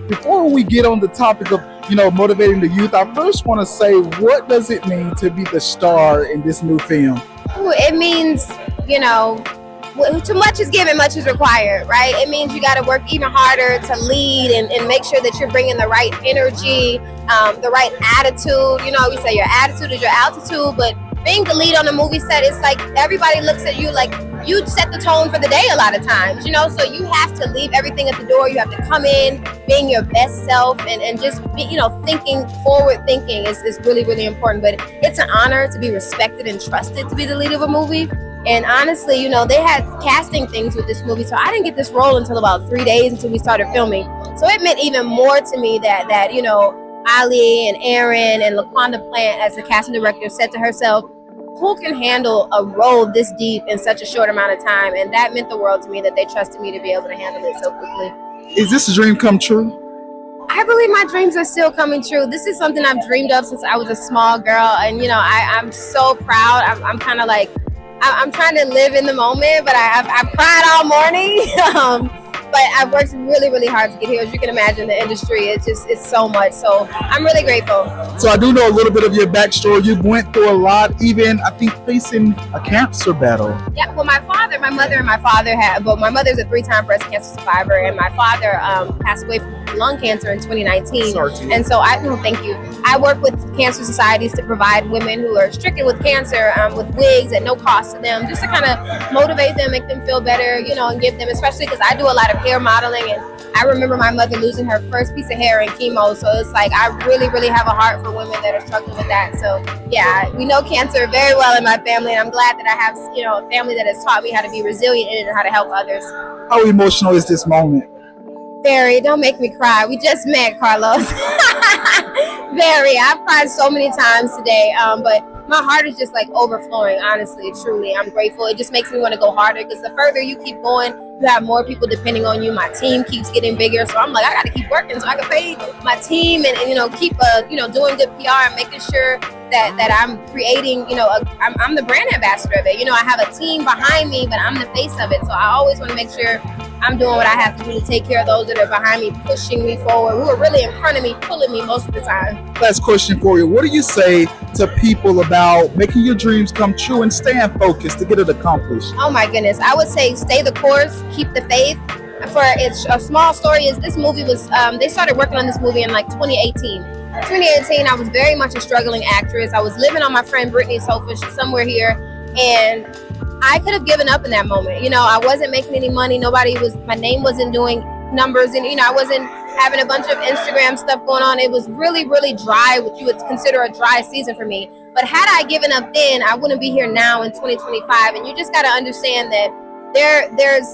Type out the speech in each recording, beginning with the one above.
before we get on the topic of motivating the youth, I first want to say, what does it mean to be the star in this new film? Ooh, it means, too much is given, much is required, right? It means you got to work even harder to lead and make sure that you're bringing the right energy, the right attitude. We say your attitude is your altitude, but being the lead on a movie set, it's like everybody looks at you like you set the tone for the day a lot of times, so you have to leave everything at the door. You have to come in being your best self and just be, forward thinking is really, really important. But it's an honor to be respected and trusted to be the lead of a movie. And honestly, they had casting things with this movie, so I didn't get this role until about 3 days until we started filming. So it meant even more to me that Ali and Aaron and LaQuanda Plant, as the casting director, said to herself, who can handle a role this deep in such a short amount of time? And that meant the world to me, that they trusted me to be able to handle it so quickly. Is this a dream come true? I believe my dreams are still coming true. This is something I've dreamed of since I was a small girl. And, I'm so proud. I'm kind of like, I'm trying to live in the moment, but I've cried all morning. But I've worked really, really hard to get here. As you can imagine, the industry it's so much. So I'm really grateful. So I do know a little bit of your backstory. You went through a lot, even I think facing a cancer battle. Yeah, well, my mother and my father my mother's a 3-time breast cancer survivor, and my father passed away from lung cancer in 2019. And so thank you. I work with cancer societies to provide women who are stricken with cancer with wigs at no cost to them, just to kind of motivate them, make them feel better, and give them, especially because I do a lot of hair modeling, and I remember my mother losing her first piece of hair in chemo. So it's like I really, really have a heart for women that are struggling with that. So yeah, we know cancer very well in my family, and I'm glad that I have a family that has taught me how to be resilient in it and how to help others. How emotional is this moment? Very. Don't make me cry. We just met, Carlos. Very. I've cried so many times today, but my heart is just like overflowing, honestly, truly. I'm grateful. It just makes me want to go harder, because the further you keep going, you have more people depending on you. My team keeps getting bigger, so I'm like, I got to keep working so I can pay my team and keep doing good PR and making sure that I'm creating, I'm the brand ambassador of it. I have a team behind me, but I'm the face of it. So I always want to make sure I'm doing what I have to do to take care of those that are behind me, pushing me forward, who are really in front of me, pulling me most of the time. Last question for you. What do you say to people about making your dreams come true and staying focused to get it accomplished? Oh my goodness. I would say stay the course, keep the faith. For it's a small story is this movie was, they started working on this movie in like 2018. 2018, I was very much a struggling actress. I was living on my friend Brittany's sofa somewhere here, and I could have given up in that moment. I wasn't making any money. My name wasn't doing numbers, and I wasn't having a bunch of Instagram stuff going on. It was really, really dry, what you would consider a dry season for me. But had I given up then, I wouldn't be here now in 2025. And you just got to understand that there's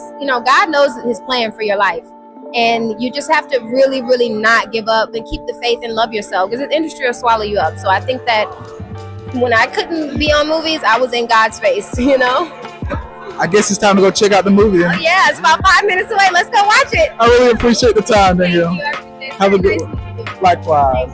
God knows his plan for your life. And you just have to really, really not give up and keep the faith and love yourself, because the industry will swallow you up. So I think that when I couldn't be on movies, I was in God's face, I guess it's time to go check out the movie. Oh, yeah, it's about 5 minutes away. Let's go watch it. I really appreciate the time, Danielle. Thank you. Have a good one. Likewise.